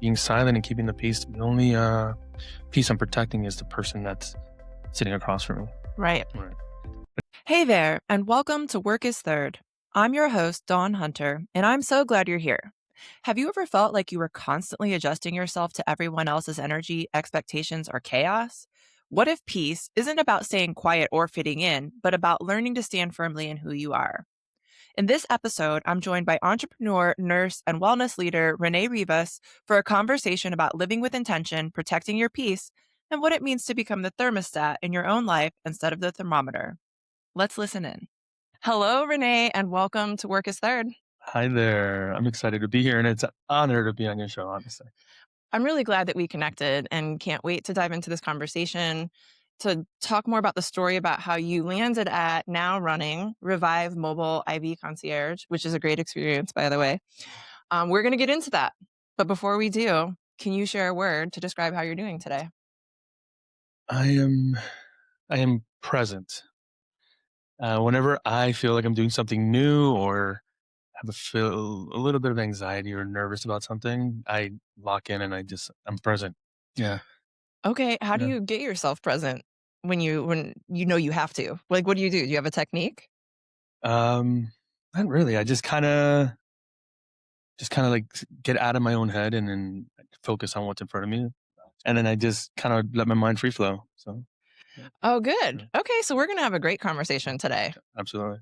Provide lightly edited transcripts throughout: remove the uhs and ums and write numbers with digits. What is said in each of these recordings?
being silent and keeping the peace, the only peace I'm protecting is the person that's sitting across from me. Right. Right. Hey there, and welcome to Work is Third. I'm your host, Dawn Hunter, and I'm so glad you're here. Have you ever felt like you were constantly adjusting yourself to everyone else's energy, expectations, or chaos? What if peace isn't about staying quiet or fitting in, but about learning to stand firmly in who you are? In this episode, I'm joined by entrepreneur, nurse, and wellness leader Rene Rivas for a conversation about living with intention, protecting your peace, and what it means to become the thermostat in your own life instead of the thermometer. Let's listen in. Hello, Renee, and welcome to Work is Third. Hi there. I'm excited to be here, and it's an honor to be on your show, honestly. I'm really glad that we connected and can't wait to dive into this conversation to talk more about the story about how you landed at now running RevIVe Mobile IV Concierge, which is a great experience, by the way. We're going to get into that. But before we do, can you share a word to describe how you're doing today? I am present. Whenever I feel like I'm doing something new or have a little bit of anxiety or nervous about something, I lock in and I'm present. Yeah. Okay, how do Yeah. you get yourself present when you know you have to? Like, what do? Do you have a technique? Not really. I just kind of like get out of my own head and then focus on what's in front of me. And then I just kind of let my mind free flow. So yeah, Oh, good. Okay, so we're going to have a great conversation today. absolutely.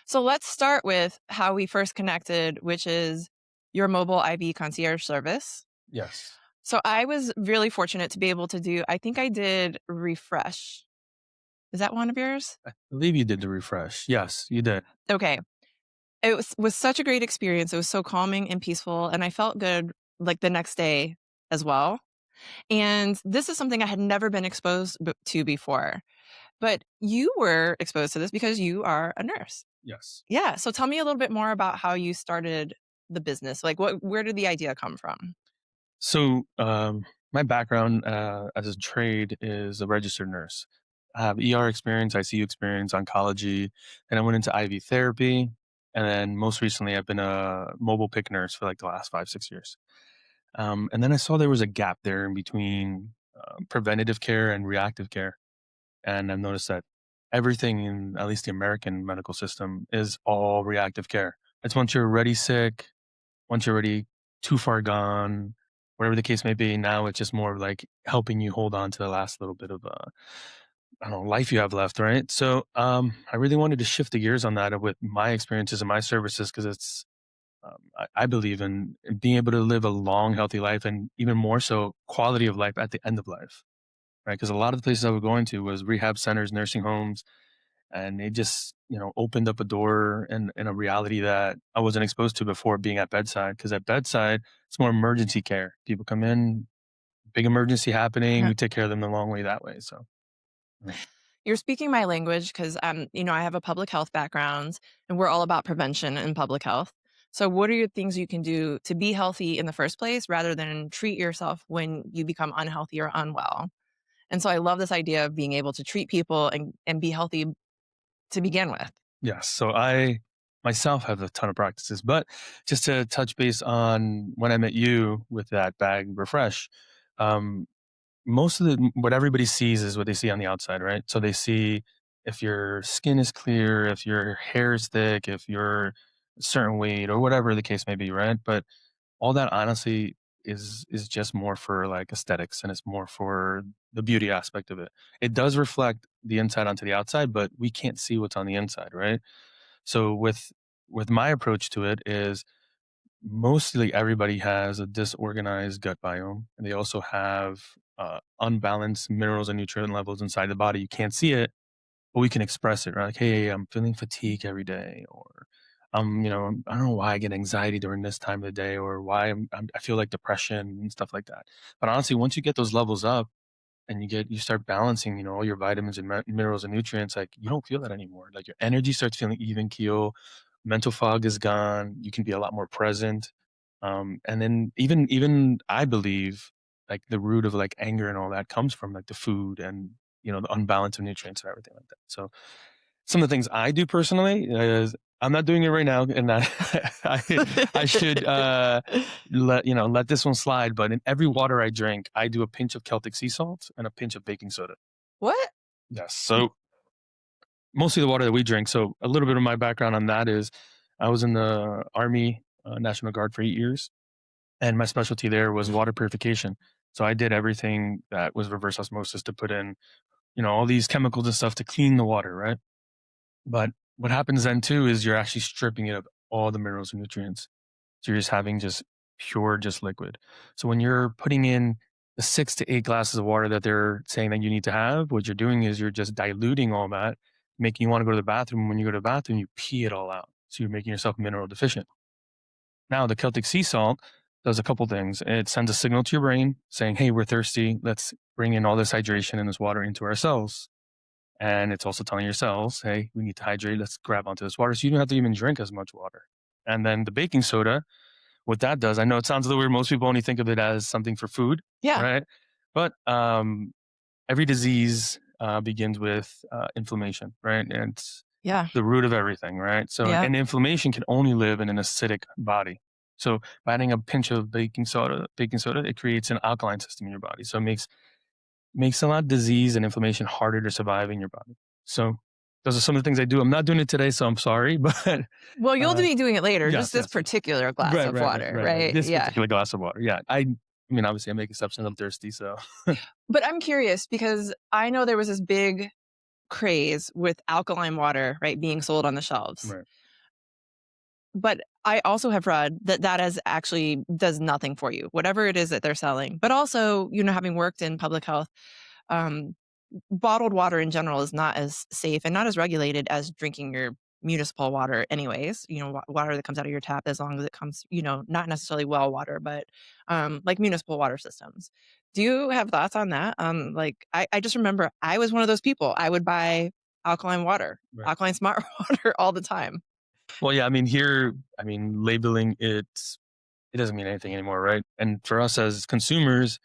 So let's start with how we first connected, which is your mobile IV concierge service. Yes. So I was really fortunate to be able to do, I think I did Refresh. Is that one of yours? I believe you did the refresh. Yes, you did. Okay. It was such a great experience. It was so calming and peaceful, and I felt good like the next day as well. And this is something I had never been exposed to before. But you were exposed to this because you are a nurse. Yes. Yeah. So tell me a little bit more about how you started the business. Like where did the idea come from? So, my background as a trade is a registered nurse. I have ER experience, ICU experience, oncology, and I went into IV therapy. And then most recently, I've been a mobile pick nurse for like the last 5, 6 years. And then I saw there was a gap there in between preventative care and reactive care. And I've noticed that everything in at least the American medical system is all reactive care. It's once you're already sick, once you're already too far gone, whatever the case may be. Now it's just more of like helping you hold on to the last little bit of I don't know, life you have left, right? So I really wanted to shift the gears on that with my experiences and my services because I believe in being able to live a long, healthy life and even more so quality of life at the end of life, right? Because a lot of the places I was going to was rehab centers, nursing homes, and it just opened up a door and a reality that I wasn't exposed to before being at bedside. Because at bedside, it's more emergency care. People come in, big emergency happening, you take care of them the long way that way. So yeah. You're speaking my language because I have a public health background and we're all about prevention and public health. So what are your things you can do to be healthy in the first place rather than treat yourself when you become unhealthy or unwell? And so I love this idea of being able to treat people and be healthy to begin with. Yes. So I myself have a ton of practices, but just to touch base on when I met you with that bag refresh, um, most of what everybody sees is what they see on the outside, right? So they see if your skin is clear, if your hair is thick, if you're a certain weight or whatever the case may be, right? But all that honestly is just more for like aesthetics and it's more for the beauty aspect of it. It does reflect the inside onto the outside, but we can't see what's on the inside, right? So with my approach to it is mostly everybody has a disorganized gut biome, and they also have unbalanced minerals and nutrient levels inside the body. You can't see it, but we can express it, right? Like, hey, I'm feeling fatigue every day, or I don't know why I get anxiety during this time of the day, or why I feel like depression and stuff like that. But honestly, once you get those levels up and you start balancing, all your vitamins and minerals and nutrients, like you don't feel that anymore. Like your energy starts feeling even keel, mental fog is gone. You can be a lot more present. And then even I believe like the root of like anger and all that comes from like the food and the unbalance of nutrients and everything like that. So some of the things I do personally is I'm not doing it right now, and I should let this one slide. But in every water I drink, I do a pinch of Celtic sea salt and a pinch of baking soda. What? Yes. So mostly the water that we drink. So a little bit of my background on that is I was in the Army National Guard for 8 years, and my specialty there was water purification. So I did everything that was reverse osmosis to put in, all these chemicals and stuff to clean the water, right? But what happens then too is you're actually stripping it of all the minerals and nutrients. So you're just having just pure, just liquid. So when you're putting in the 6 to 8 glasses of water that they're saying that you need to have, what you're doing is you're just diluting all that, making you want to go to the bathroom. When you go to the bathroom, you pee it all out. So you're making yourself mineral deficient. Now, the Celtic sea salt does a couple things. It sends a signal to your brain saying, hey, we're thirsty. Let's bring in all this hydration and this water into our cells. And it's also telling your cells, hey, we need to hydrate. Let's grab onto this water. So you don't have to even drink as much water. And then the baking soda, what that does, I know it sounds a little weird. Most people only think of it as something for food, Yeah. right? But every disease begins with inflammation, right? And it's Yeah. the root of everything, right? So, Yeah. and inflammation can only live in an acidic body. So, by adding a pinch of baking soda, it creates an alkaline system in your body. So, it makes a lot of disease and inflammation harder to survive in your body. So, those are some of the things I do. I'm not doing it today, so I'm sorry, but Well, you'll uh, be doing it later, just yes, this yes, yes. particular glass Right, of right, right, water, right, right. right? This Yeah. particular glass of water. Yeah. I mean, obviously I make exceptions. I'm thirsty. So, But I'm curious because I know there was this big craze with alkaline water, right, being sold on the shelves. right. But I also have read that that is actually does nothing for you, whatever it is that they're selling. But also, having worked in public health, um, bottled water in general is not as safe and not as regulated as drinking your municipal water anyways, water that comes out of your tap as long as it comes, not necessarily well water, but like municipal water systems. Do you have thoughts on that? Like I just remember I was one of those people. I would buy alkaline water, Right. alkaline smart water all the time. Well, yeah, I mean, here, I mean, labeling it doesn't mean anything anymore, right? And for us as consumers,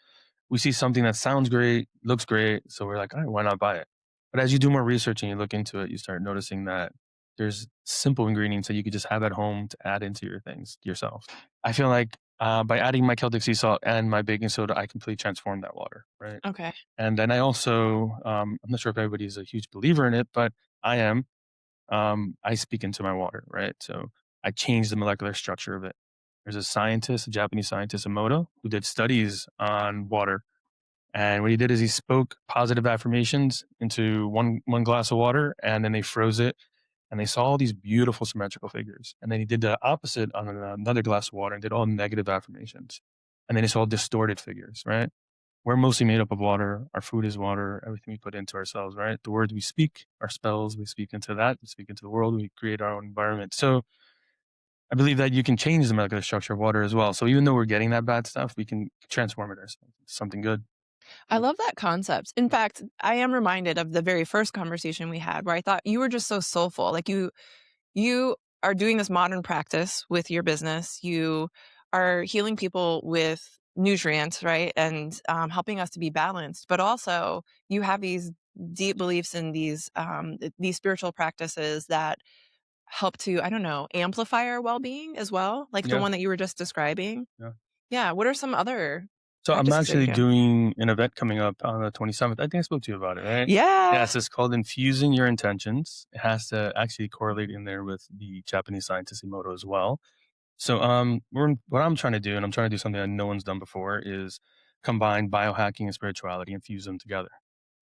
we see something that sounds great, looks great, so we're like, all right, why not buy it? But as you do more research and you look into it, you start noticing that there's simple ingredients that you could just have at home to add into your things yourself. I feel like by adding my Celtic sea salt and my baking soda, I completely transformed that water, right? Okay. And then I also, I'm not sure if everybody's a huge believer in it, but I am. I speak into my water, right? So I changed the molecular structure of it. There's a scientist, a Japanese scientist, Emoto, who did studies on water. And what he did is he spoke positive affirmations into one glass of water, and then they froze it, and they saw all these beautiful symmetrical figures. And then he did the opposite on another glass of water and did all negative affirmations, and then he saw distorted figures. Right? We're mostly made up of water. Our food is water. Everything we put into ourselves, right? The words we speak, our spells, we speak into that. We speak into the world. We create our own environment. So I believe that you can change the molecular structure of water as well. So even though we're getting that bad stuff, we can transform it ourselves into something good. I love that concept. In fact, I am reminded of the very first conversation we had where I thought you were just so soulful. Like you are doing this modern practice with your business. You are healing people with nutrients, right? And helping us to be balanced. But also, you have these deep beliefs in these spiritual practices that help to, I don't know, amplify our well-being as well, like the Yeah. one that you were just describing. Yeah. Yeah. What are some other So I'm practices that you actually do? doing an event coming up on the 27th. I think I spoke to you about it, right? Yeah. Yes, it's called Infusing Your Intentions. It has to actually correlate in there with the Japanese scientist Emoto as well. So what I'm trying to do, and I'm trying to do something that no one's done before, is combine biohacking and spirituality and fuse them together.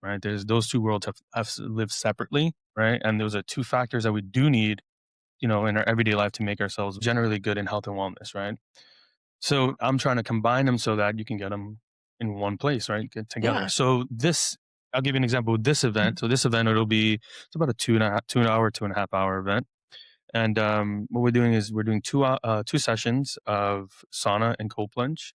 Right? There's those two worlds have lived separately, right? And those are two factors that we do need, in our everyday life to make ourselves generally good in health and wellness, right? So I'm trying to combine them so that you can get them in one place, right? Get together. Yeah. So I'll give you an example with this event. So this event, it's about a 2.5 hour event. And what we're doing is we're doing two sessions of sauna and cold plunge.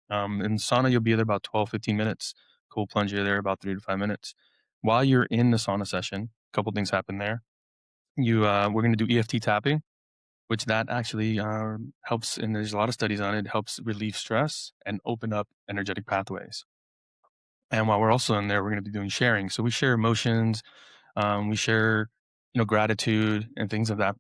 In sauna, you'll be there about 12, 15 minutes. Cold plunge, you're there about 3 to 5 minutes. While you're in the sauna session, a couple things happen there. We're going to do EFT tapping, which that actually helps, and there's a lot of studies on it, helps relieve stress and open up energetic pathways. And while we're also in there, we're going to be doing sharing. So we share emotions, we share gratitude and things of that,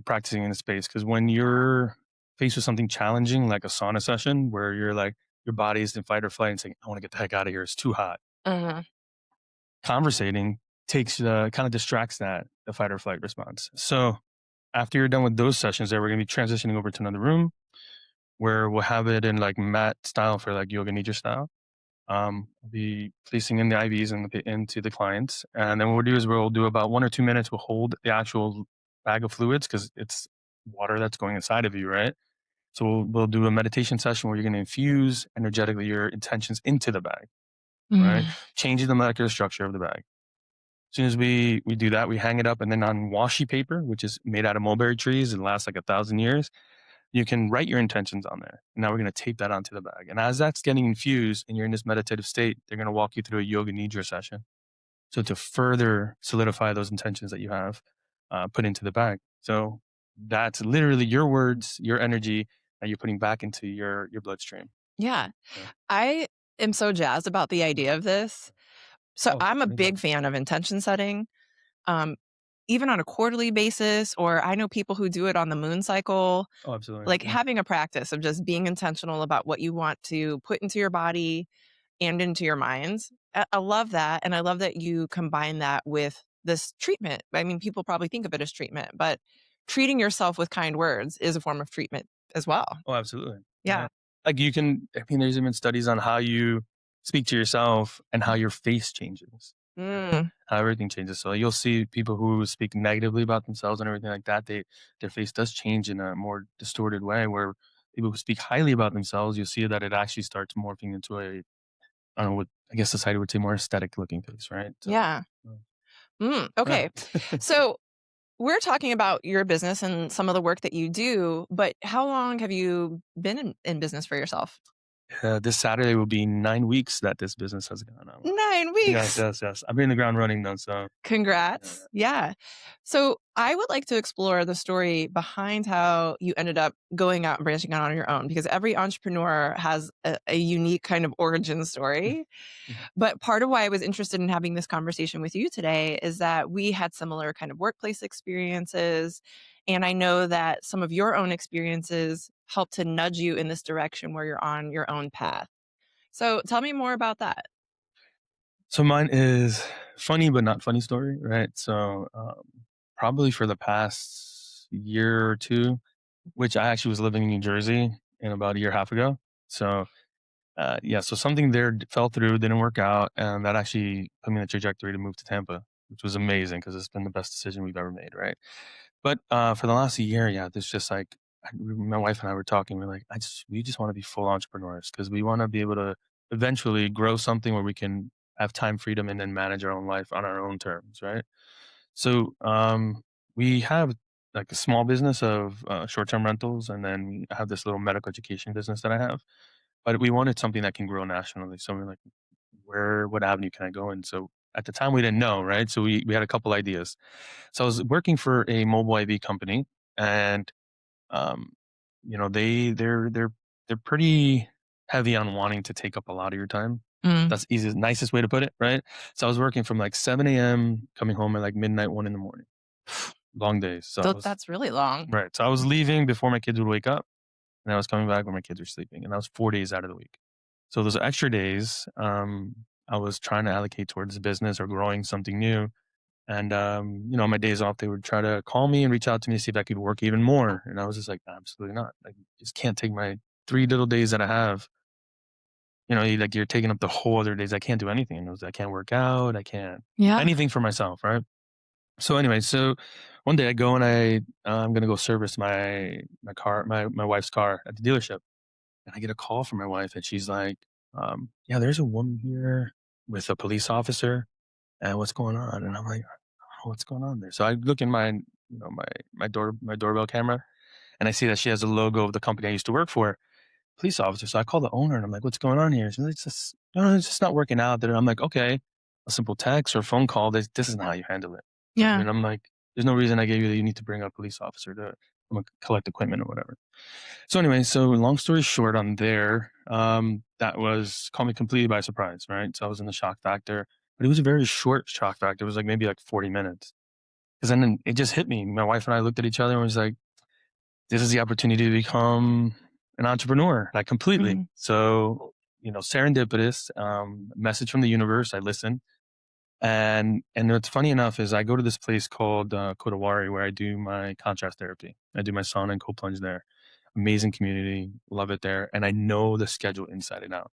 practicing in the space. Because when you're faced with something challenging, like a sauna session, where you're like, your body is in fight or flight and saying, I want to get the heck out of here. It's too hot. Mhm. Conversating takes kind of distracts the fight or flight response. So after you're done with those sessions there, we're going to be transitioning over to another room where we'll have it in like mat style for like yoga nidra style. We'll be placing in the IVs into the clients. And then what we'll do is we'll do about 1 or 2 minutes. We'll hold the actual bag of fluids because it's water that's going inside of you, right? So we'll do a meditation session where you're going to infuse energetically your intentions into the bag, right? Mm. Changing the molecular structure of the bag. As soon as we do that, we hang it up, and then on washi paper, which is made out of mulberry trees and lasts like 1,000 years, you can write your intentions on there. And now we're going to tape that onto the bag. And as that's getting infused and you're in this meditative state, they're going to walk you through a yoga nidra session. So to further solidify those intentions that you have put into the bag. So that's literally your words, your energy that you're putting back into your bloodstream. Yeah. Yeah. I am so jazzed about the idea of this. So Oh, I'm a anytime. big fan of intention setting, um, even on a quarterly basis, or I know people who do it on the moon cycle. Oh, absolutely. Like Yeah. having a practice of just being intentional about what you want to put into your body and into your minds. I love that. And I love that you combine that with this treatment. I mean, people probably think of it as treatment, but treating yourself with kind words is a form of treatment as well. Oh, absolutely. Yeah. Yeah. Like there's even studies on how you speak to yourself and how your face changes, right? Mm, How everything changes. So you'll see people who speak negatively about themselves and everything like that, their face does change in a more distorted way, where people who speak highly about themselves, you'll see that it actually starts morphing into I don't know what I guess society would say more aesthetic looking face, right? So yeah. uh, yeah. Okay. So we're talking about your business and some of the work that you do, but how long have you been in business for yourself? This Saturday will be 9 weeks that this business has gone on. 9 Yes, weeks. yes, yes. I've been in the ground running though, so yeah. Congrats. Yeah. So I would like to explore the story behind how you ended up going out and branching out on your own, because every entrepreneur has a unique kind of origin story. But part of why I was interested in having this conversation with you today is that we had similar kind of workplace experiences. And I know that some of your own experiences help to nudge you in this direction where you're on your own path. So tell me more about that. So mine is funny but not funny story, right? So probably for the past year or two, which I actually was living in New Jersey in about a year and a half ago. So yeah, so something there fell through, didn't work out, and that actually put me on the trajectory to move to Tampa, which was amazing because it's been the best decision we've ever made, right? But for the last year, yeah, there's just like my wife and I were talking. We're like, we just want to be full entrepreneurs because we want to be able to eventually grow something where we can have time freedom and then manage our own life on our own terms, right? So we have like a small business of short-term rentals, and then we have this little medical education business that I have. But we wanted something that can grow nationally. So we're like, what avenue can I go in? So at the time we didn't know, right? So we had a couple ideas. So I was working for a mobile IV company, and um, they're pretty heavy on wanting to take up a lot of your time. Mm. That's easiest, nicest way to put it, right? So I was working from like 7 a.m. coming home at like midnight, 1 in the morning. Long days. So I was That's really long. right. So I was leaving before my kids would wake up, and I was coming back when my kids were sleeping, and that was 4 days out of the week. So those extra days, I was trying to allocate towards the business or growing something new. And, my days off, they would try to call me and reach out to me to see if I could work even more. And I was just like, absolutely not. I just can't take my 3 little days that I have. You're taking up the whole other days. I can't do anything. And I can't work out. I can't Yeah. anything for myself. Right. So anyway, so one day I go and I'm going to go service my car, my wife's car at the dealership. And I get a call from my wife and she's like, yeah, there's a woman here with a police officer and what's going on? And I'm like, oh, what's going on there? So I look in my doorbell camera, and I see that she has a logo of the company I used to work for, police officer. So I call the owner and I'm like, what's going on here? She's like, no, it's just not working out. And I'm like, okay, a simple text or phone call. This is not how you handle it. I Yeah. mean, I'm like, there's no reason I gave you that you need to bring a police officer to collect equipment or whatever. So anyway, so long story short on there, that was caught me completely by surprise, right? So I was in the shock factor, but it was a very short shock factor. It was like maybe like 40 minutes. Because then it just hit me. My wife and I looked at each other and was like, this is the opportunity to become an entrepreneur, like completely. Mhm. So, serendipitous, message from the universe. I listened. And what's funny enough is I go to this place called Kodawari where I do my contrast therapy. I do my sauna and cold plunge there. Amazing community, love it there, and I know the schedule inside and out.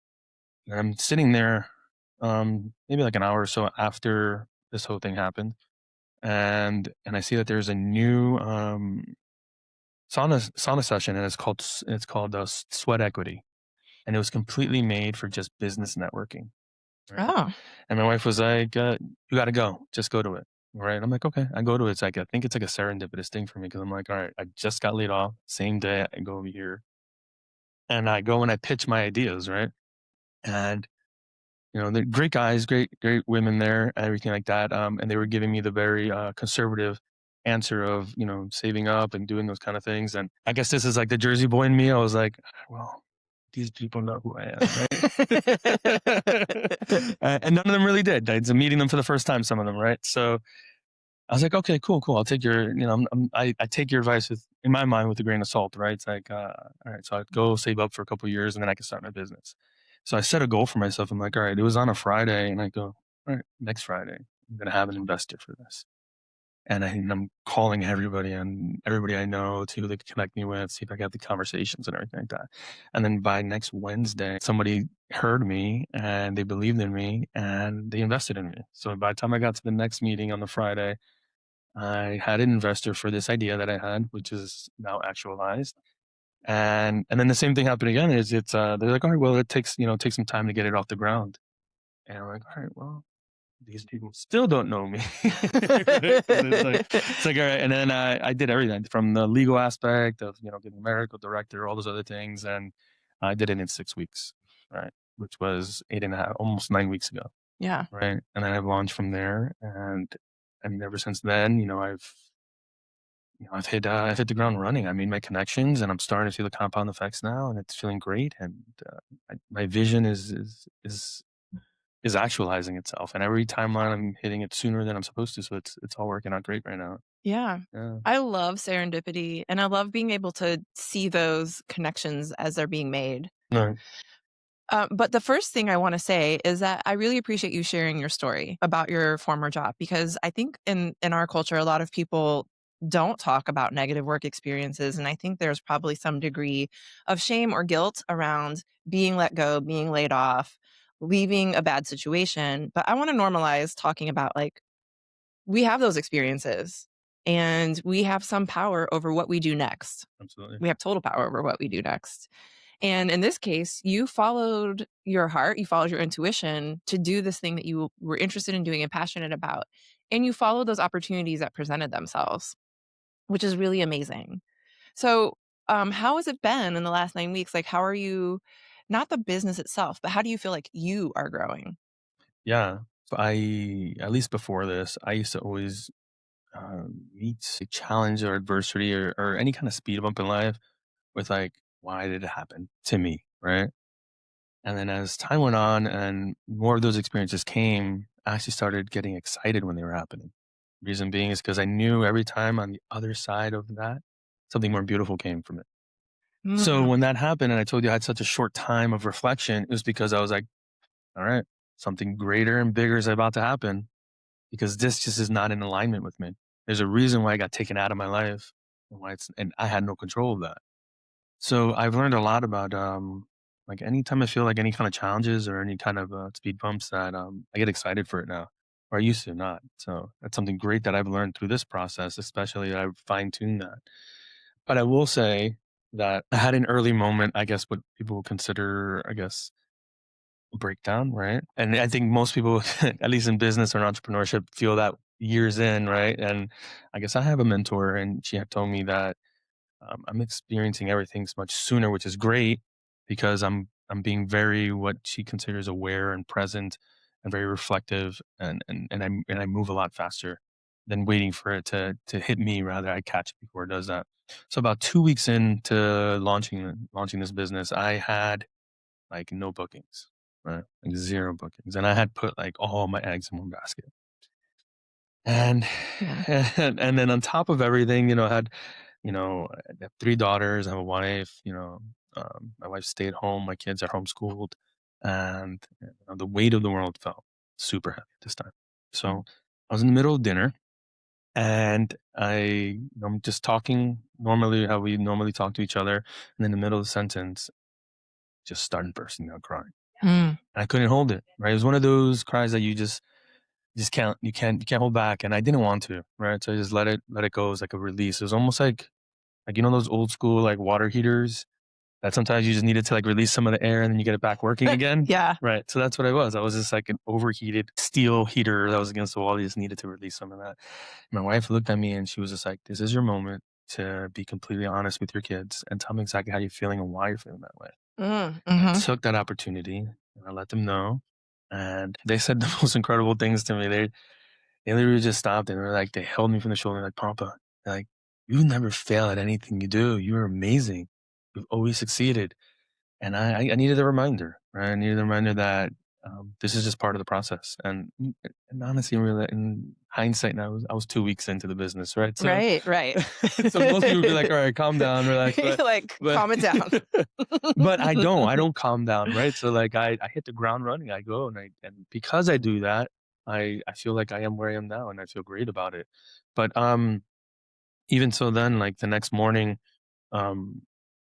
And I'm sitting there, maybe like an hour or so after this whole thing happened, and I see that there's a new sauna session, and it's called Sweat Equity, and it was completely made for just business networking. Right. Oh. And my wife was like, you got to go. Just go to it. Right. I'm like, okay. I go to it. It's like, I think it's like a serendipitous thing for me because I'm like, all right, I just got laid off. Same day I go over here and I go and I pitch my ideas. Right. And, they're great guys, great women there, and everything like that. And they were giving me the very conservative answer of, saving up and doing those kind of things. And I guess this is like the Jersey boy in me. I was like, well, these people know who I am, right? And none of them really did. I'm meeting them for the first time, some of them, right? So I was like, okay, cool. I'll take your, I take your advice in my mind with a grain of salt, right? It's like, all right, so I'd go save up for a couple of years and then I can start my business. So I set a goal for myself. I'm like, all right, it was on a Friday, and I go, all right, next Friday, I'm going to have an investor for this. And I'm calling everybody and everybody I know to like connect me with, see if I got the conversations and everything like that. And then by next Wednesday, somebody heard me and they believed in me and they invested in me. So by the time I got to the next meeting on the Friday, I had an investor for this idea that I had, which is now actualized. And then the same thing happened again. They're like, all right, well, it takes some time to get it off the ground. And I'm like, all right, well, these people still don't know me. It's like, all right. And then I did everything from the legal aspect of, getting a medical director, all those other things. And I did it in 6 weeks, right? Which was 8.5, almost 9 weeks ago. Yeah. Right. And then I've launched from there. And ever since then, I've hit the ground running. I made my connections and I'm starting to see the compound effects now and it's feeling great. And my vision is actualizing itself, and every timeline I'm hitting it sooner than I'm supposed to. So it's all working out great right now. Yeah. Yeah. I love serendipity and I love being able to see those connections as they're being made. Right. But the first thing I want to say is that I really appreciate you sharing your story about your former job because I think in our culture, a lot of people don't talk about negative work experiences. And I think there's probably some degree of shame or guilt around being let go, being laid off, leaving a bad situation. But I want to normalize talking about like, we have those experiences and we have some power over what we do next. Absolutely. We have total power over what we do next. And in this case, you followed your heart, you followed your intuition to do this thing that you were interested in doing and passionate about. And you followed those opportunities that presented themselves, which is really amazing. So, how has it been in the last 9 weeks? Like, how are you, not the business itself, but how do you feel like you are growing? Yeah. So at least before this, I used to always meet a challenge or adversity or any kind of speed bump in life with like, why did it happen to me? Right. And then as time went on and more of those experiences came, I actually started getting excited when they were happening. Reason being is because I knew every time on the other side of that, something more beautiful came from it. So Mm, when that happened, and I told you I had such a short time of reflection, it was because I was like, all right, something greater and bigger is about to happen because this just is not in alignment with me. There's a reason why I got taken out of my life and I had no control of that. So I've learned a lot about, like anytime I feel like any kind of challenges or any kind of speed bumps that I get excited for it now, or I used to not. So that's something great that I've learned through this process, especially that I've fine tuned that. But I will say that I had an early moment, I guess, what people would consider, I guess, a breakdown, right? And I think most people, at least in business or entrepreneurship, feel that years in, right? And I guess I have a mentor, and she had told me that I'm experiencing everything so much sooner, which is great because I'm being very what she considers aware and present and very reflective, and I move a lot faster than waiting for it to hit me. Rather, I catch it before it does that. So about 2 weeks into launching this business, I had like no bookings, right? Like zero bookings, and I had put like all my eggs in one basket. And Yeah. and then on top of everything, I had, I have 3 daughters, I have a wife, my wife stayed home, my kids are homeschooled, and, the weight of the world felt super heavy at this time. Mm. So, I was in the middle of dinner, and I'm just talking normally how we normally talk to each other, and in the middle of the sentence, just started bursting out crying. Mm. And I couldn't hold it, right? It was one of those cries that you just can't hold back, and I didn't want to, right? So I just let it go as like a release. It was almost like those old school like water heaters that sometimes you just needed to like release some of the air and then you get it back working again. Yeah. Right. So that's what I was. I was just like an overheated steel heater that was against the wall. You just needed to release some of that. My wife looked at me and she was just like, "This is your moment to be completely honest with your kids and tell them exactly how you're feeling and why you're feeling that way." I Mhm. took that opportunity and I let them know. And they said the most incredible things to me. They literally just stopped and they held me from the shoulder, like, "Papa, like, you never fail at anything you do. You're amazing. You've always succeeded." And I needed a reminder, right? I needed a reminder that this is just part of the process. And honestly, really, in hindsight, now I was 2 weeks into the business, right? So, Right, right. so most people would be like, "All right, calm down, relax," You're but like, but "Calm it down." but I don't calm down, right? So like I hit the ground running. I go and because I do that, I feel like I am where I am now and I feel great about it. But even so then like the next morning, um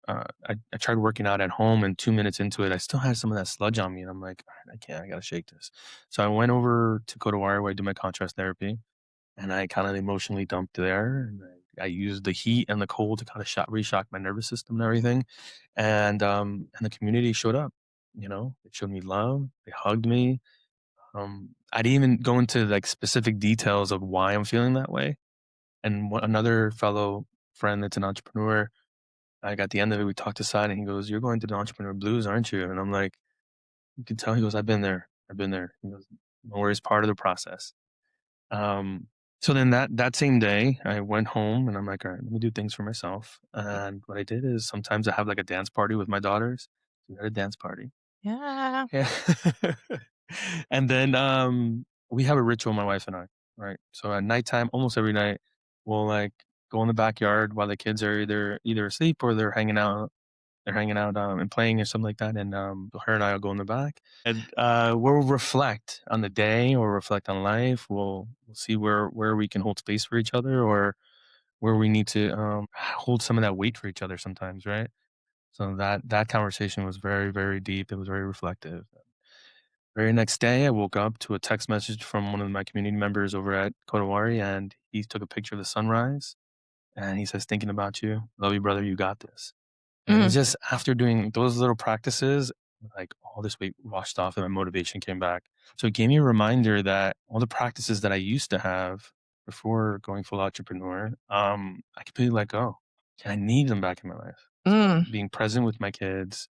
I tried working out at home and 2 minutes into it, I still had some of that sludge on me and I'm like, "All right, I gotta shake this." So I went over to go to wire where I do my contrast therapy and I kind of emotionally dumped there. And I used the heat and the cold to kind of reshock my nervous system and everything. And the community showed up. They showed me love. They hugged me. I didn't even go into like specific details of why I'm feeling that way. And another fellow friend that's an entrepreneur, like at the end of it, we talked aside, and he goes, "You're going through the entrepreneur blues, aren't you?" And I'm like, "You can tell." He goes, "I've been there. I've been there." He goes, "No worries, part of the process." Um, so then that same day, I went home and I'm like, "All right, let me do things for myself." And what I did is sometimes I have like a dance party with my daughters. We had a dance party. Yeah. Yeah. And then we have a ritual, my wife and I, right? So at nighttime, almost every night, we'll like go in the backyard while the kids are either asleep or they're hanging out. They're hanging out and playing or something like that. And her and I will go in the back and we'll reflect on the day or reflect on life. We'll see where we can hold space for each other or where we need to hold some of that weight for each other sometimes, right? So that conversation was very, very deep. It was very reflective. Very next day, I woke up to a text message from one of my community members over at Kodawari, and he took a picture of the sunrise, and he says, "Thinking about you. Love you, brother. You got this." And it's Mm. just after doing those little practices, like all this weight washed off and my motivation came back. So it gave me a reminder that all the practices that I used to have before going full entrepreneur, I completely let go. And I need them back in my life. So Mm. being present with my kids,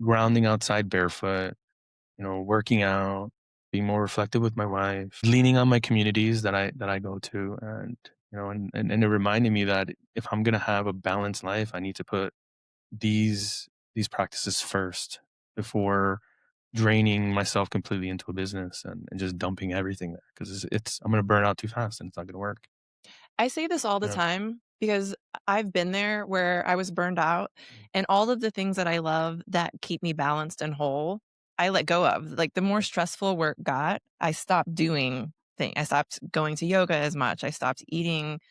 grounding outside barefoot, working out, being more reflective with my wife, leaning on my communities that I go to, and and it reminded me that if I'm gonna have a balanced life, I need to put these practices first before draining myself completely into a business and just dumping everything there because it's I'm gonna burn out too fast and it's not gonna work. I say this all the Yeah. time because I've been there where I was burned out, Mm. and all of the things that I love that keep me balanced and whole, I let go of. Like, the more Yeah. stressful work got, I stopped doing things. I stopped going to yoga as much. I stopped eating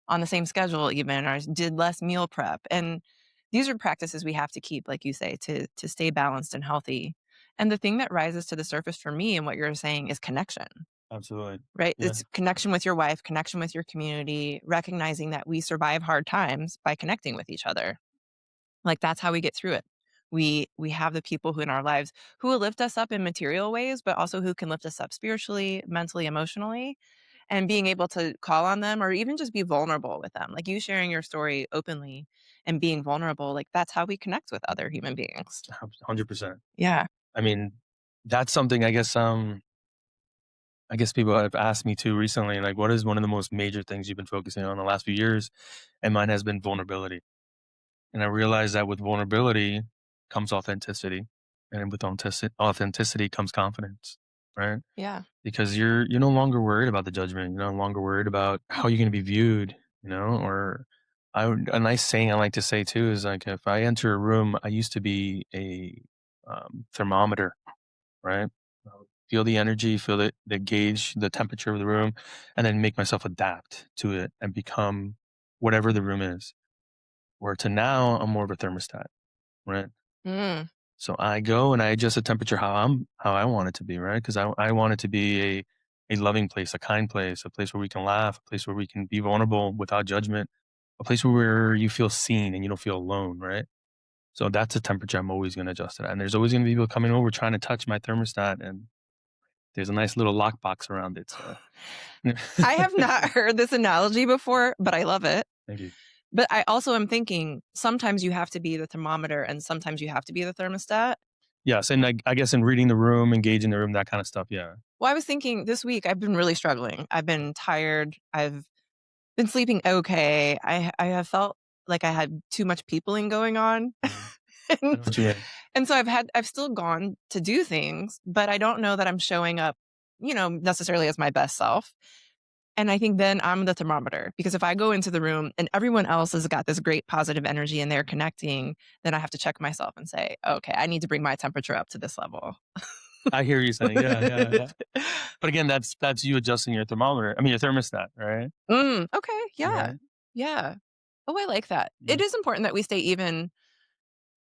on the same schedule even, or did less meal prep, and these are practices we have to keep, like you say, to stay balanced and healthy. And the thing that rises to the surface for me and what you're saying is connection. Absolutely. Right? Yeah. It's connection with your wife, connection with your community, recognizing that we survive hard times by connecting with each other. Like, that's how we get through it. We have the people who in our lives who will lift us up in material ways, but also who can lift us up spiritually, mentally, emotionally, and being able to call on them or even just be vulnerable with them. Like, you sharing your story openly and being vulnerable, like, that's how we connect with other human beings. 100%. Yeah. I mean, that's something I guess people have asked me too recently, like, what is one of the most major things you've been focusing on the last few years? And mine has been vulnerability. And I realized that with vulnerability comes authenticity. And with authenticity comes confidence. right? Yeah. Because you're no longer worried about the judgment. You're no longer worried about how you're going to be viewed, or a nice saying I like to say too is like, if I enter a room, I used to be a thermometer, right? I would feel the energy, feel the gauge, the temperature of the room, and then make myself adapt to it and become whatever the room is. Where to now, I'm more of a thermostat, right? Mm. So I go and I adjust the temperature how I want it to be, right? Because I want it to be a loving place, a kind place, a place where we can laugh, a place where we can be vulnerable without judgment, a place where you feel seen and you don't feel alone, right? So that's a temperature I'm always going to adjust it at. And there's always going to be people coming over trying to touch my thermostat, and there's a nice little lockbox around it. So I have not heard this analogy before, but I love it. thank you. But I also am thinking sometimes you have to be the thermometer and sometimes you have to be the thermostat. Yes, and I guess in reading the room, engaging the room, that kind of stuff. Yeah. Well, I was thinking this week I've been really struggling. I've been tired. I've been sleeping okay. I have felt like I had too much peopling going on. Mhm. I and, know what you mean. and so I've still gone to do things, but I don't know that I'm showing up, necessarily as my best self. And I think then I'm the thermometer because if I go into the room and everyone else has got this great positive energy and they're connecting, then I have to check myself and say, okay, I need to bring my temperature up to this level. I hear you saying, yeah, yeah, yeah. But again, that's you adjusting your thermometer. I mean, your thermostat, right? Okay. Yeah. Right. Yeah. Oh, I like that. Yeah. It is important that we stay even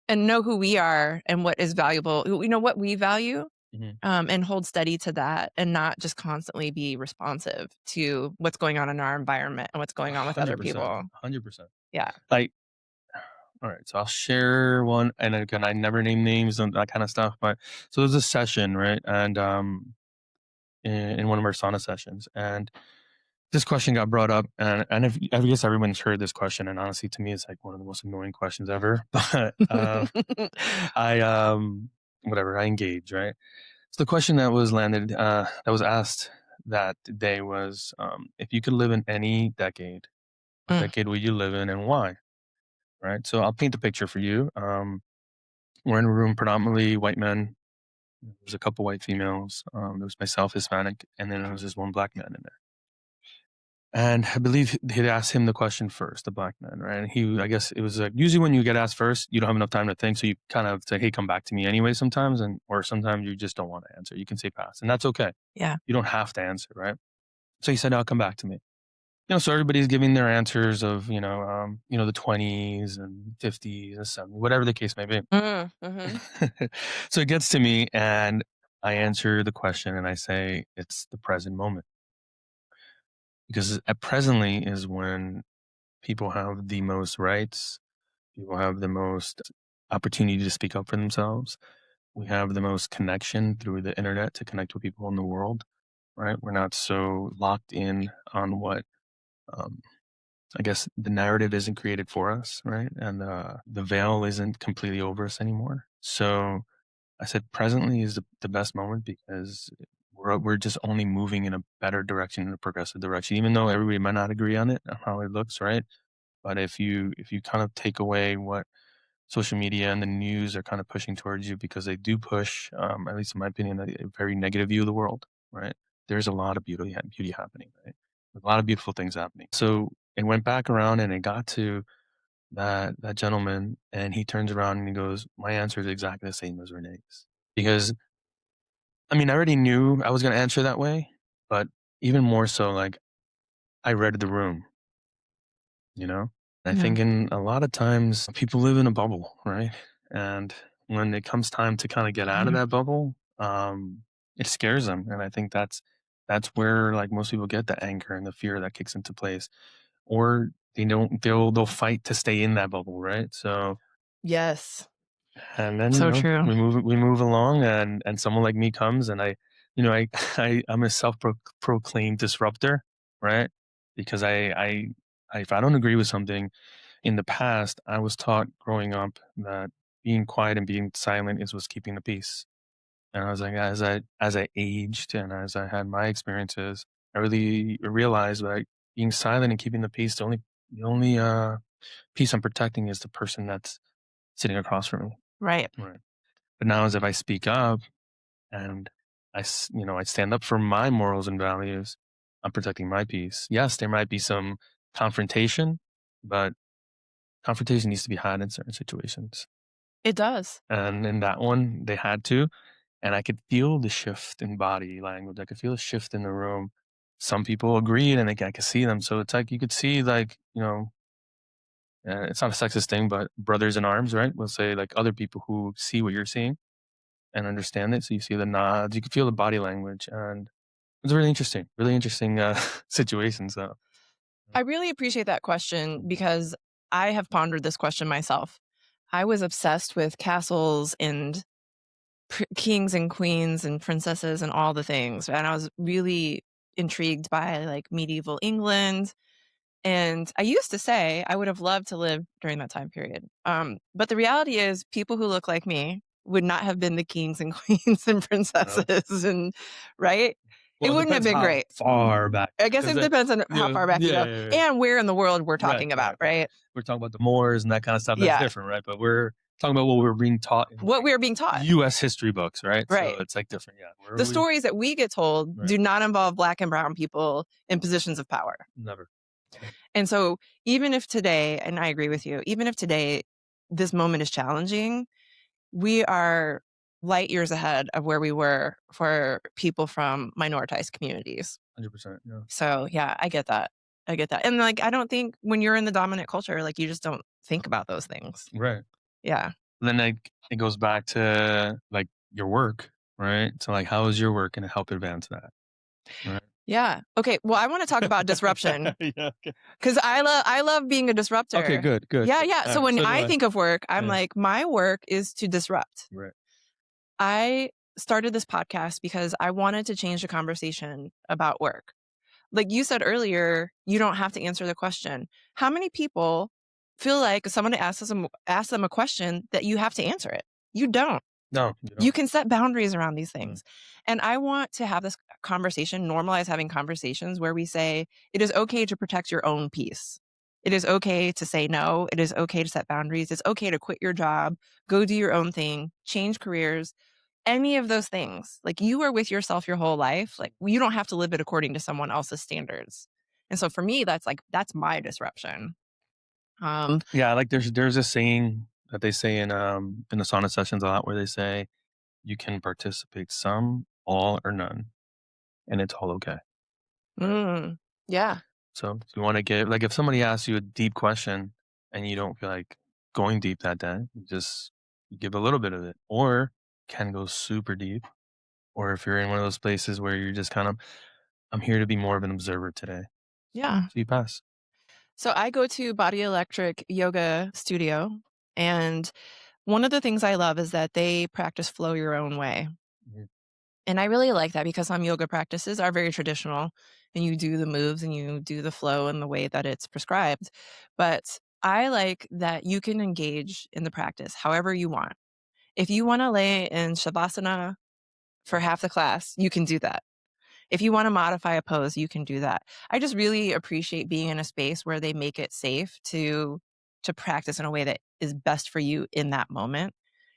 and know who we are and what is valuable. We know what we value, Mhm. and hold steady to that and not just constantly be responsive to what's going on in our environment and what's going on with other 100%. people. 100%. Yeah. Like, all right, so I'll share one, and again, I never name names and that kind of stuff. But so there's a session, right? And in one of our sauna sessions, and this question got brought up, and if, I guess everyone's heard this question, and honestly, to me, it's like one of the most annoying questions ever. But I whatever, I engage, right? So the question that was that was asked that day was, if you could live in any decade, what Mm, decade would you live in and why? Right. So I'll paint the picture for you. We're in a room, predominantly white men. There's a couple white females. There was myself, Hispanic, and then there was this one black man in there. And I believe he'd asked him the question first, the black man, right? And I guess it was like, usually when you get asked first, you don't have enough time to think. So you kind of say, hey, come back to me anyway sometimes. Or sometimes you just don't want to answer. You can say pass. And that's okay. yeah. You don't have to answer, right? So he said, I'll come back to me. So everybody's giving their answers of, the 20s and 50s and 70s, whatever the case may be. Mhm. So it gets to me and I answer the question and I say, it's the present moment. Because at presently is when people have the most rights, people have the most opportunity to speak up for themselves. We have the most connection through the internet to connect with people in the world, right? We're not so locked in on what, um, I guess the narrative isn't created for us, right? And the veil isn't completely over us anymore. So I said presently is the best moment because we're just only moving in a better direction, in a progressive direction, even though everybody might not agree on it, on how it looks, right? But if you kind of take away what social media and the news are kind of pushing towards you, because they do push, at least in my opinion, a very negative view of the world, right? There's a lot of beauty happening, right? A lot of beautiful things happening. So it went back around and it got to that gentleman, and he turns around and he goes, "My answer is exactly the same as Renee's." Because I mean, I already knew I was going to answer that way, but even more so, like I read the room, you know. I Yeah. think in a lot of times people live in a bubble, right? And when it comes time to kind of get out of Mhm. that bubble, it scares them, and I think that's where like most people get the anger and the fear that kicks into place, or they don't they'll fight to stay in that bubble, right? So Yes. and then, So true. we move along, and someone like me comes, and I I'm a proclaimed disruptor, right? Because if I don't agree with something in the past, I was taught growing up that being quiet and being silent is what's keeping the peace. And I was like, as I aged and as I had my experiences, I really realized that being silent and keeping the peace, the only peace I'm protecting is the person that's sitting across from me. Right. Right. But now as if I speak up and I stand up for my morals and values. I'm protecting my peace. Yes, there might be some confrontation, but confrontation needs to be had in certain situations. It does. And in that one, they had to. And I could feel the shift in body language. I could feel a shift in the room. Some people agreed, and I could see them. So it's like you could see, like, it's not a sexist thing, but brothers in arms, right? We'll say like other people who see what you're seeing and understand it. So you see the nods, you can feel the body language, and it's really interesting situation. So I really appreciate that question because I have pondered this question myself. I was obsessed with castles and kings and queens and princesses and all the things, and I was really intrigued by like medieval England. And I used to say I would have loved to live during that time period. But the reality is, people who look like me would not have been the kings and queens and no. princesses, and right? It Well, it wouldn't have depends been how great. far back, I guess because it depends on how far back you yeah, go yeah, yeah. and where in the world we're Right, talking about, right, right. right? We're talking about the Moors and that kind of stuff. That's Yeah, different, right? But we're talking about what we're being taught in what like we're being taught, U.S. history books, right? So right? it's like different. Yeah, where The we stories that we get told right do not involve Black and brown people in positions of power. never. And so, even if today, and I agree with you, even if today this moment is challenging, we are light years ahead of where we were for people from minoritized communities. 100%. Yeah. So, yeah, I get that. I get that. And like, I don't think when you're in the dominant culture, like, you just don't think about those things. Right. Yeah. Then like it goes back to like your work, right? So like, how is your work going to help advance that, right? Yeah. Okay. Well, I want to talk about disruption Yeah. Okay. because I love being a Okay. disruptor. Good. Good. Yeah. Good. Yeah. All So right. when So do I I. think of work, I'm Yeah. like, my work is to disrupt. Right. I started this podcast because I wanted to change the conversation about work. Like you said earlier, you don't have to answer the question. How many people feel like if someone asks them a question that you have to answer it? You don't. No, you You don't. can set boundaries around these Right. things. And I want to have this conversation, normalize having conversations where we say it is okay to protect your own peace. It is okay to say no. It is okay to set boundaries. It's okay to quit your job, go do your own thing, change careers, any of those things. Like you are with yourself your whole life. Like you don't have to live it according to someone else's standards. And so for me, that's my disruption. Um, Yeah. Like there's a saying that they say in the sauna sessions a lot where they say you can participate some, all, or none, and it's all okay. Right. mm, yeah, So if you want to get like if somebody asks you a deep question and you don't feel like going deep that day, you just give a little bit of it, or can go super deep. Or if you're in one of those places where you're just kind of, I'm here to be more of an observer today. yeah. So you pass. So I go to Body Electric Yoga Studio, and one of the things I love is that they practice flow your own way. Mhm. And I really like that because some yoga practices are very traditional and you do the moves and you do the flow in the way that it's prescribed. But I like that you can engage in the practice however you want. If you want to lay in Shavasana for half the class, you can do that. If you want to modify a pose, you can do that. I just really appreciate being in a space where they make it safe to practice in a way that is best for you in that moment.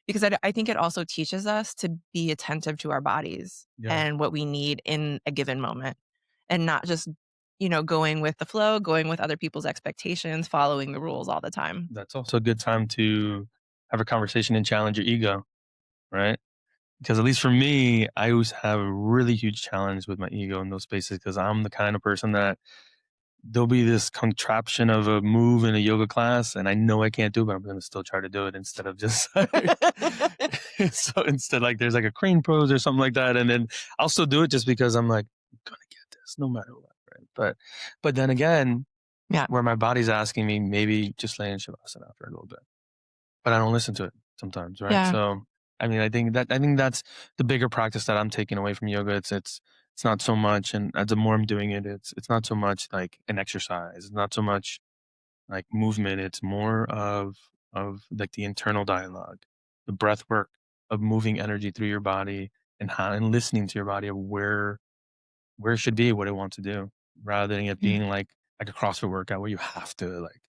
Because I think it also teaches us to be attentive to our bodies Yeah. and what we need in a given moment and not just, going with the flow, going with other people's expectations, following the rules all the time. That's also a good time to have a conversation and challenge your ego, right? Because at least for me, I always have a really huge challenge with my ego in those spaces because I'm the kind of person that there'll be this contraption of a move in a yoga class and I know I can't do it, but I'm going to still try to do it instead of just like, so instead, like there's like a crane pose or something like that. And then I'll still do it just because I'm like, I'm going to get this no matter what. Right. But then again, Yeah. where my body's asking me, maybe just lay in Shavasana for a little bit, but I don't listen to it sometimes. Right. Yeah. So, I mean, I think that's the bigger practice that I'm taking away from yoga. It's not so much, and the more I'm doing it, it's not so much like an exercise. It's not so much like movement. It's more of like the internal dialogue, the breath work of moving energy through your body and how and listening to your body of where it should be, what it wants to do, rather than it Yeah. being like a CrossFit workout where you have to like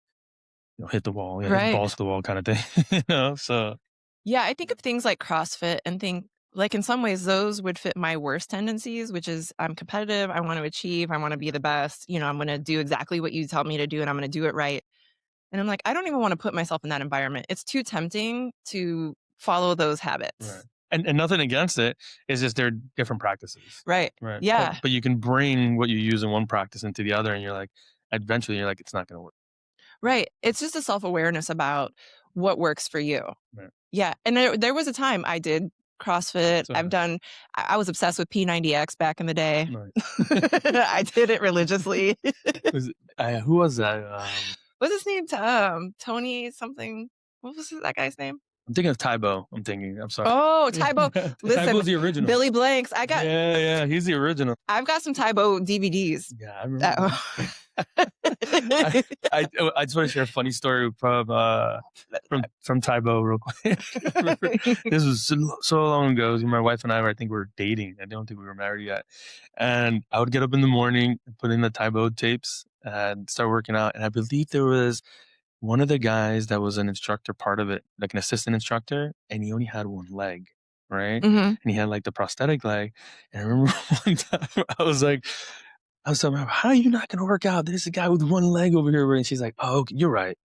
hit the wall, hit the Right. balls to the wall kind of thing. So Yeah, I think of things like CrossFit and think like in some ways those would fit my worst tendencies, which is I'm competitive, I want to achieve, I want to be the best, I'm going to do exactly what you tell me to do and I'm going to do it right. And I'm like, I don't even want to put myself in that environment. It's too tempting to follow those habits. Right. And nothing against it. It's just they're different practices. Right. Right. Yeah. But you can bring what you use in one practice into the other, and you're like, eventually you're like, it's not going to work. Right. It's just a self-awareness about what works for you. Right. Yeah. And there was a time I did CrossFit. I was obsessed with P90X back in the day. Nice. I did it religiously. Who was that? What's his name? Tony something. What was that guy's name? I'm thinking of Tybo. I'm sorry. Oh, Tybo. Listen, Tybo's the original. Billy Blanks. Yeah, he's the original. I've got some Tybo DVDs. Yeah, I remember. I just want to share a funny story from Tybo real quick. This was so long ago. My wife and I were dating. I don't think we were married yet. And I would get up in the morning, put in the Tybo tapes, and start working out. And I believe there was one of the guys that was an instructor, part of it, like an assistant instructor, and he only had one leg, right? Mm-hmm. And he had like the prosthetic leg. And I remember one time I was telling her, how are you not going to work out? There's a guy with one leg over here. And she's like, oh, okay, you're right.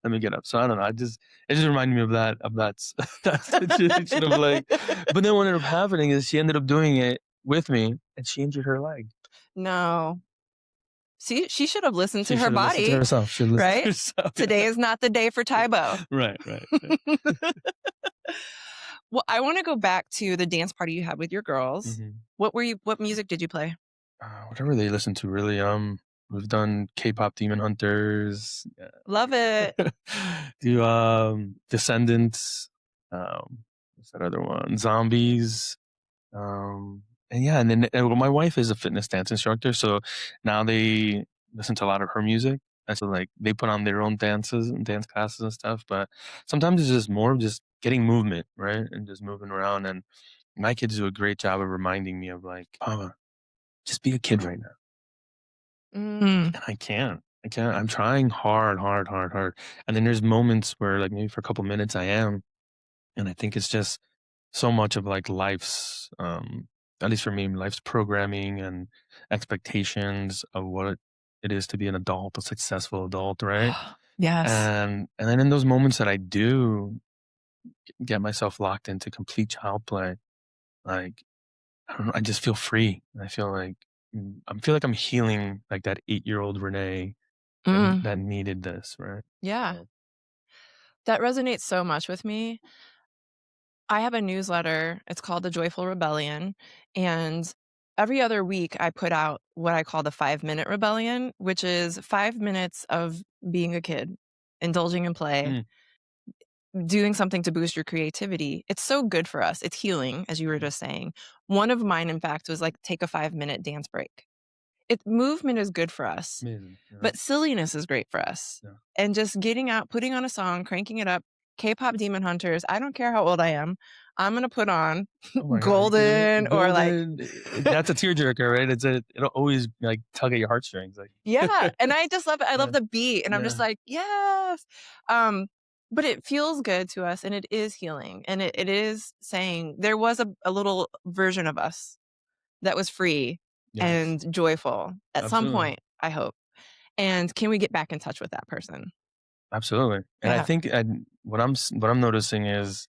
Let me get up. So I don't know. It just reminded me of that situation of like, but then what ended up happening is she ended up doing it with me and she injured her leg. No. See, she should have listened to her body. Listened to herself. She listened right? to herself. Today is not the day for Tybo. Right. Well, I want to go back to the dance party you had with your girls. Mm-hmm. What music did you play? Whatever they listen to, really. We've done K-pop Demon Hunters. Love it. Do Descendants. What's that other one? Zombies. And then my wife is a fitness dance instructor, so now they listen to a lot of her music. And so like they put on their own dances and dance classes and stuff. But sometimes it's just more of just getting movement, right? And just moving around. And my kids do a great job of reminding me of like, Mama, just be a kid right now. And I can't. I'm trying hard. And then there's moments where like maybe for a couple minutes I am. And I think it's just so much of like life's, at least for me, life's programming and expectations of what it is to be an adult, a successful adult, right? Yes. And then in those moments that I do get myself locked into complete child play, like, I don't know, I just feel free. I feel like I'm healing like that 8-year-old Rene that needed this, right? Yeah. That resonates so much with me. I have a newsletter. It's called The Joyful Rebellion. And every other week I put out what I call the 5-minute rebellion, which is 5 minutes of being a kid, indulging in play, doing something to boost your creativity. It's so good for us. It's healing, as you were just saying. One of mine, in fact, was like take a 5-minute dance break. Movement is good for us, but silliness is great for us. Yeah. And just getting out, putting on a song, cranking it up, K-pop Demon Hunters. I don't care how old I am. I'm going to put on Golden or like. That's a tearjerker, right? It'll always like tug at your heartstrings. Like. Yeah. And I just love it. I love the beat. And I'm just like, yes. But it feels good to us and it is healing. And it is saying there was a little version of us that was free and joyful at some point, I hope. And can we get back in touch with that person? Absolutely. And I think what I'm noticing is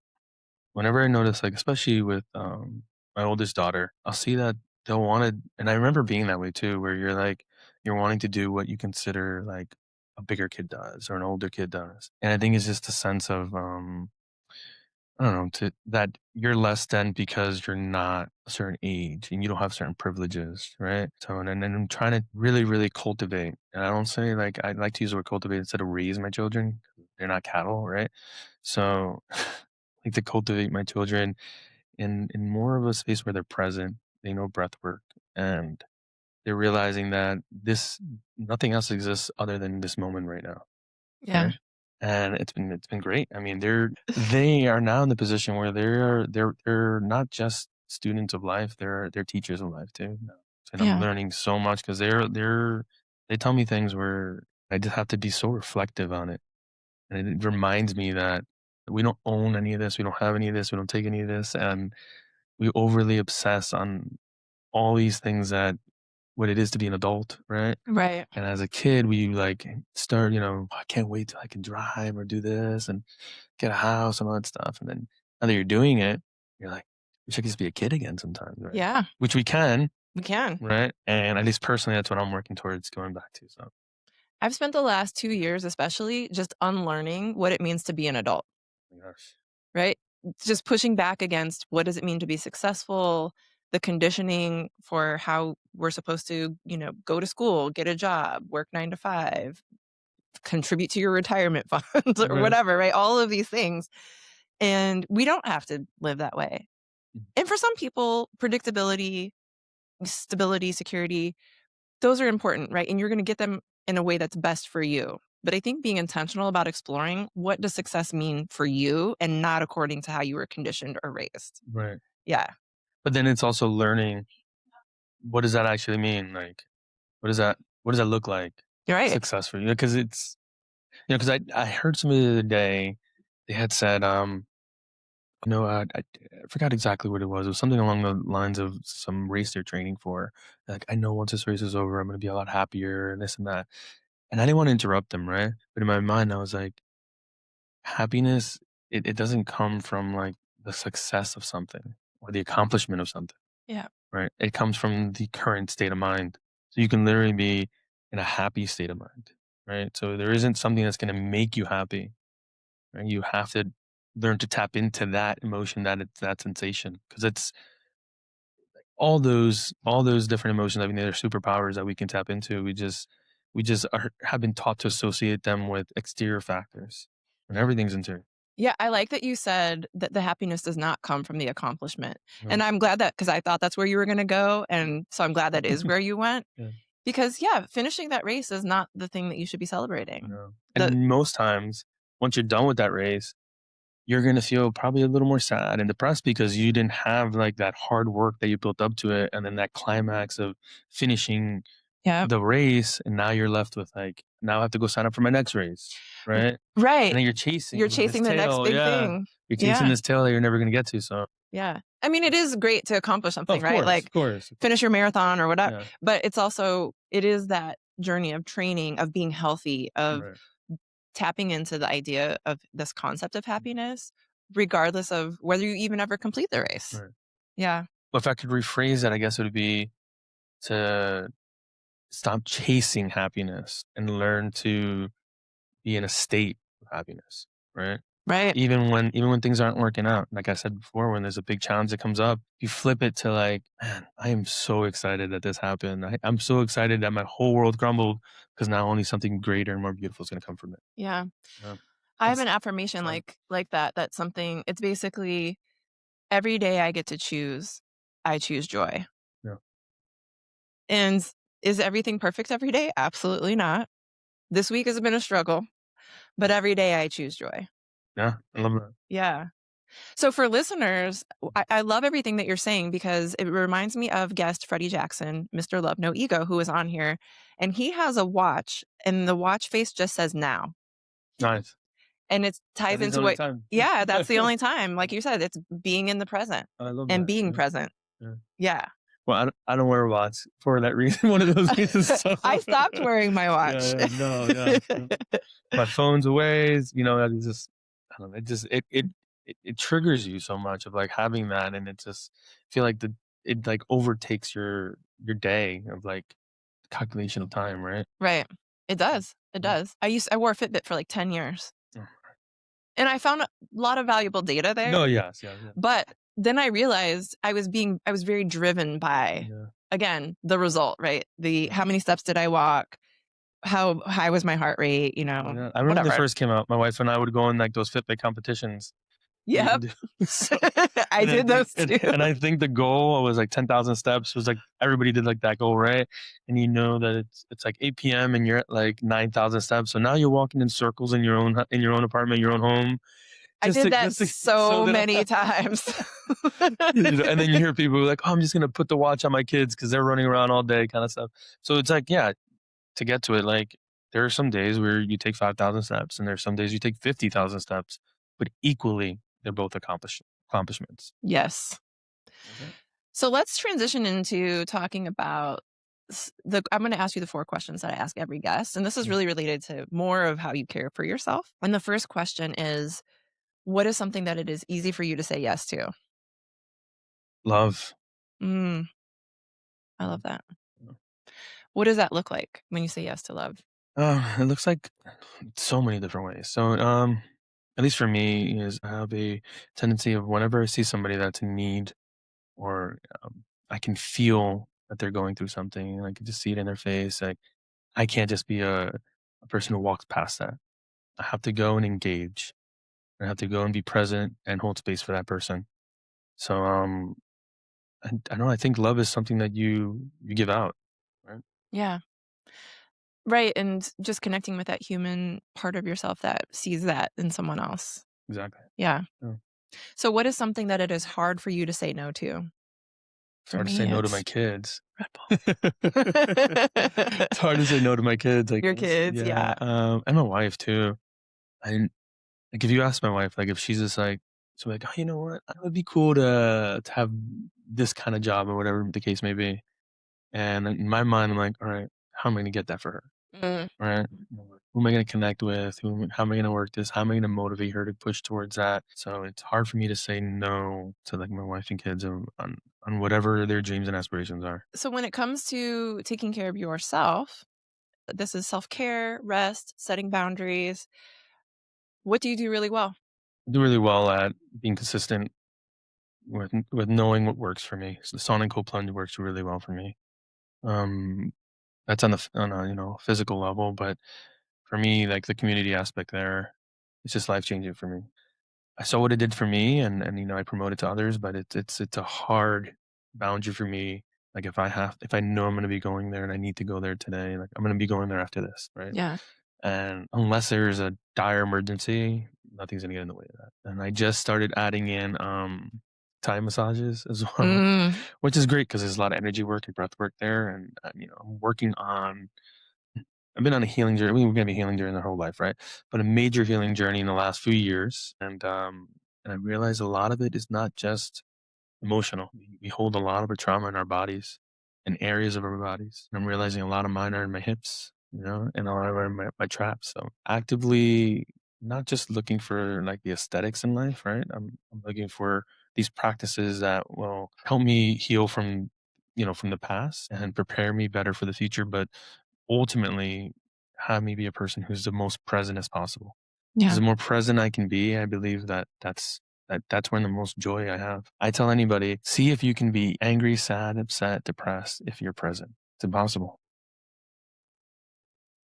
whenever I notice, like, especially with my oldest daughter, I'll see that they'll want to, and I remember being that way too, where you're wanting to do what you consider like a bigger kid does or an older kid does. And I think it's just a sense of, I don't know, that you're less than because you're not a certain age and you don't have certain privileges, right? So, and I'm trying to really, really cultivate. And I don't say like, I like to use the word cultivate instead of raise my children. They're not cattle, right? So, like to cultivate my children in more of a space where they're present. They know breath work and they're realizing that nothing else exists other than this moment right now. Yeah. Right? And it's been great. I mean, they are now in the position where they're not just students of life; they're teachers of life too. And I'm learning so much because they tell me things where I just have to be so reflective on it, and it reminds me that we don't own any of this, we don't have any of this, we don't take any of this, and we overly obsess on all these things that what it is to be an adult, right? Right. And as a kid, we like start, I can't wait till I can drive or do this and get a house and all that stuff. And then now that you're doing it, you're like, wish I could just be a kid again sometimes, right? Yeah, Which we can, we can. right? And at least personally, that's what I'm working towards going back to. So, I've spent the last 2 years especially just unlearning what it means to be an adult, oh my gosh. right? Just pushing back against what does it mean to be successful, the conditioning for how we're supposed to, go to school, get a job, work 9 to 5, contribute to your retirement funds or Right. whatever, right? All of these things. And we don't have to live that way. And for some people, predictability, stability, security, those are important, right? And you're going to get them in a way that's best for you. But I think being intentional about exploring what does success mean for you and not according to how you were conditioned or raised. Right. Yeah. But then it's also learning, what does that actually mean? Like, what does that look like? You're right. Success for you? Because because I heard somebody the other day, they had said, I forgot exactly what it was. It was something along the lines of some race they're training for. Like, I know once this race is over, I'm going to be a lot happier and this and that. And I didn't want to interrupt them, right? But in my mind, I was like, happiness, it doesn't come from like the success of something or the accomplishment of something, Yeah. right? It comes from the current state of mind. So you can literally be in a happy state of mind, right? So there isn't something that's going to make you happy, right? You have to learn to tap into that emotion, that sensation, because it's all those different emotions. I mean, they're superpowers that we can tap into. We just have been taught to associate them with exterior factors, and everything's interior. Yeah, I like that you said that the happiness does not come from the accomplishment. No. And I'm glad that because I thought that's where you were going to go. And so I'm glad that is where you went. Yeah. Because, yeah, finishing that race is not the thing that you should be celebrating. No. The, And most times, once you're done with that race, you're gonna feel probably a little more sad and depressed because you didn't have like that hard work that you built up to it, and then that climax of finishing yeah, the race, and now you're left with like, now I have to go sign up for my next race, right? And right. then you're You're chasing this chasing the next tail, big yeah. thing. You're chasing Yeah. this tail that you're never gonna get to. So, Yeah. I mean, it is great to accomplish something, right? of Like course, finish your marathon or whatever. yeah, But it is that journey of training, of being healthy, of right, tapping into the idea of this concept of happiness, regardless of whether you even ever complete the race. right. Yeah. Well, if I could rephrase that, I guess it would be to stop chasing happiness and learn to be in a state of happiness, right? Right. Even when things aren't working out, like I said before, when there's a big challenge that comes up, you flip it to like, man, I am so excited that this happened. I'm so excited that my whole world crumbled because now only something greater and more beautiful is going to come from it. Yeah. Yeah, I have that's an affirmation fun. like that. That's something it's basically every day I get to choose, I choose joy. Yeah, And is everything perfect every day? Absolutely not. This week has been a struggle, but every day I choose joy. yeah, I love that. Yeah. So for listeners, I love everything that you're saying because it reminds me of guest Freddie Jackson, Mr. Love No Ego, who is on here. And he has a watch, and the watch face just says now. Nice. And it ties That's his into only what, time. yeah, that's the only time. Like you said, it's being in the present I love and that. being Yeah, present. yeah. Yeah. Well, I don't wear a watch for that reason. One of those reasons. So. I stopped wearing my watch. Yeah, no, yeah. My phone's away. That is just, I don't know. It just it triggers you so much of like having that, and it just feel like it like overtakes your day of like calculation of time, right? Right. It does. It Mm. does. I wore a Fitbit for like 10 years. Oh. And I found a lot of valuable data No, there. yes, yeah, yeah, But then I realized I was very driven by, yeah. again, the result, right? The Yeah. how many steps did I walk? How high was my heart rate? Yeah. I remember when they Whatever. first came out. My wife and I would go in like those Fitbit competitions. We would Yep. do so. I And I did think those too. and I think the goal was like 10,000 steps. Was like everybody did like that goal, right? And you know that it's like 8 p.m. and you're at like 9,000 steps. So now you're walking in circles in your own apartment, your own home. I did that Just to so so that many times. and then you hear people like, "Oh, I'm just gonna put the watch on my kids because they're running around all day," kind of stuff. So it's like, yeah, to get to it, like there are some days where you take 5,000 steps, and there's some days you take 50,000 steps, but equally they're both accomplishments. Yes. That's it. So let's transition into talking about I'm going to ask you the 4 questions that I ask every guest. And this is Mm. really related to more of how you care for yourself. And the first question is, what is something that it is easy for you to say yes to? Love. Mm, I love Mm. that. What does that look like when you say yes to love? It looks like so many different ways. So, at least for me, is I have a tendency of whenever I see somebody that's in need, or I can feel that they're going through something, and I can just see it in their face. Like I can't just be a person who walks past that. I have to go and engage. I have to go and be present and hold space for that person. So, I don't know. I think love is something that you give out, right? Yeah. Right. And just connecting with that human part of yourself that sees that in someone else. Exactly. Yeah. Yeah. So, what is something that it is hard for you to say no to? It's For hard to say me, no to my it's kids. Red Bull. It's hard to say no to my kids, I Your guess. kids, Yeah, yeah. and my wife too. And, like, if you ask my wife, like, if she's just like she'll be like, "Oh, you know what? It would be cool to have this kinda job," or whatever the case may be. And in my mind, I'm like, "Alright, how am I gonna get that for her?" Mm, Right? Who am I gonna connect with? How am I gonna work this? How am I gonna motivate her to push towards that? So it's hard for me to say no to, like, my wife and kids on whatever their dreams and aspirations are. So, when it comes to taking care of yourself, this is self care, rest, setting boundaries. What do you do really well? I do really well at being consistent with knowing what works for me. So the sauna and cold plunge works really well for me. Um, that's on a physical level, but for me, like the community aspect there, it's just life changing for me. I saw what it did for me, and I promote it to others, but it's a hard boundary for me. Like if I know I'm going to be going there and I need to go there today, like I'm going to be going there after this, right? Yeah. And unless there's a dire emergency, nothing's gonna get in the way of that. And I just started adding in Thai massages as well, Mm, which is great because there's a lot of energy work and breath work there. And I'm working on. I've been on a healing journey. We're gonna be healing during their whole life, right? But a major healing journey in the last few years, and I realized a lot of it is not just emotional. We hold a lot of our trauma in our bodies, in areas of our bodies. I'm realizing a lot of mine are in my hips, and a lot of are in my traps. So actively not just looking for like the aesthetics in life, right? I'm looking for these practices that will help me heal from the past and prepare me better for the future, but ultimately have me be a person who's the most present as possible. Because yeah. the more present I can be, I believe that's when the most joy I have. I tell anybody, see if you can be angry, sad, upset, depressed if you're present. It's impossible.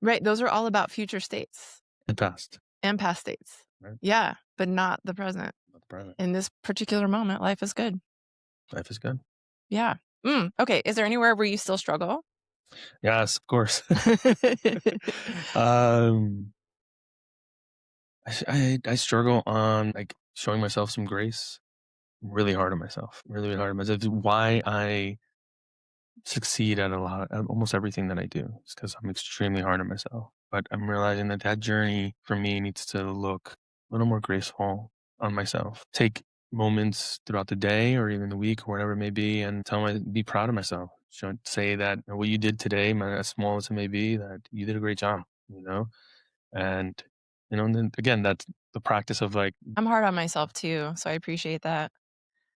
Right. Those are all about future states The past, and past states. right? Yeah. But not the present. Not the present. In this particular moment, life is good. Life is good. Yeah. Okay. Is there anywhere where you still struggle? Yes, of course. um, I struggle on like showing myself some grace. Really hard on myself. Really, really hard on myself. Why I succeed at almost everything that I do. It's because I'm extremely hard on myself. But I'm realizing that that journey for me needs to look a little more graceful on myself. Take moments throughout the day or even the week or whatever it may be, and be proud of myself. Say that what you did today, as small as it may be, that you did a great job. And and then again, that's the practice of like, I'm hard on myself too. So I appreciate that.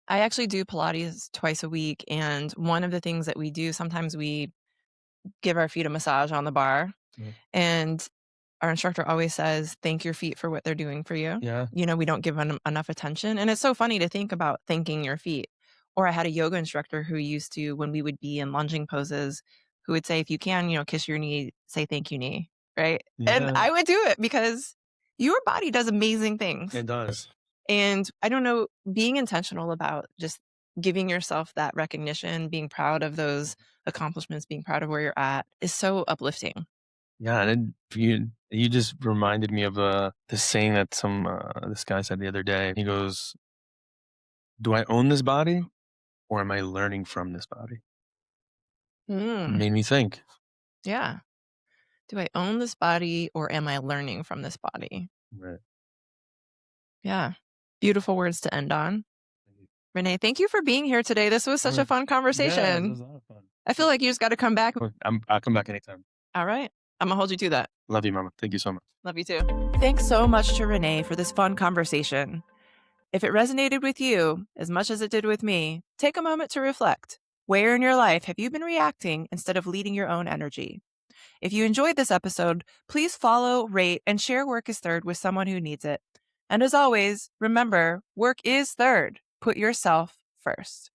I actually do Pilates twice a week. And one of the things that we do, sometimes we give our feet a massage on the bar. mm, And our instructor always says, "Thank your feet for what they're doing for you." yeah, We don't give enough attention, and it's so funny to think about thanking your feet. Or I had a yoga instructor who used to, when we would be in lunging poses, who would say, "If you can, kiss your knee, say thank you knee," right? And yeah, I would do it because your body does amazing things. it does. And I don't know, being intentional about just giving yourself that recognition, being proud of those accomplishments, being proud of where you're at is so uplifting. Yeah, and you just reminded me of this saying that this guy said the other day. He goes, "Do I own this body, or am I learning from this body?" It Mm, made me think. yeah. Do I own this body or am I learning from this body? Right. Yeah. Beautiful words to end on. Renee, thank you for being here today. This was such a fun Yeah, conversation. it was a lot of fun. I feel like you just got to come back. I'll come back anytime. All right. I'm going to hold you to that. Love you, Mama. Thank you so much. Love you too. Thanks so much to Renee for this fun conversation. If it resonated with you as much as it did with me, take a moment to reflect. Where in your life have you been reacting instead of leading your own energy? If you enjoyed this episode, please follow, rate, and share Work is Third with someone who needs it. And as always, remember, work is third. Put yourself first.